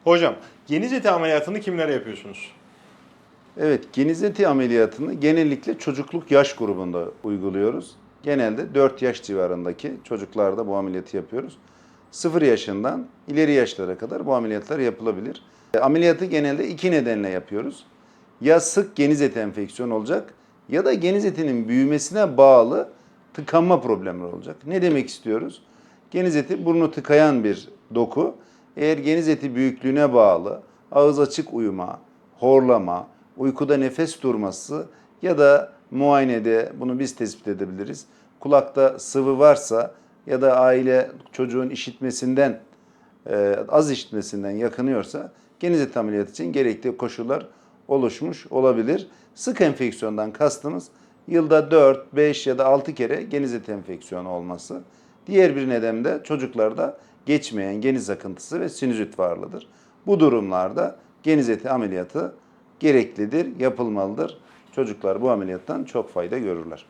Hocam, geniz eti ameliyatını kimlere yapıyorsunuz? Evet, geniz eti ameliyatını genellikle çocukluk yaş grubunda uyguluyoruz. Genelde 4 yaş civarındaki çocuklarda bu ameliyatı yapıyoruz. 0 yaşından ileri yaşlara kadar bu ameliyatlar yapılabilir. Ameliyatı genelde iki nedenle yapıyoruz. Ya sık geniz eti enfeksiyonu olacak ya da geniz etinin büyümesine bağlı tıkanma problemleri olacak. Ne demek istiyoruz? Geniz eti burnu tıkayan bir doku. Eğer geniz eti büyüklüğüne bağlı ağız açık uyuma, horlama, uykuda nefes durması ya da muayenede bunu biz tespit edebiliriz. Kulakta sıvı varsa ya da aile çocuğun işitmesinden, az işitmesinden yakınıyorsa geniz eti ameliyatı için gerekli koşullar oluşmuş olabilir. Sık enfeksiyondan kastımız yılda 4, 5 ya da 6 kere geniz eti enfeksiyonu olması. Diğer bir neden de çocuklarda geçmeyen geniz akıntısı ve sinüzit varlığıdır. Bu durumlarda geniz eti ameliyatı gereklidir, yapılmalıdır. Çocuklar bu ameliyattan çok fayda görürler.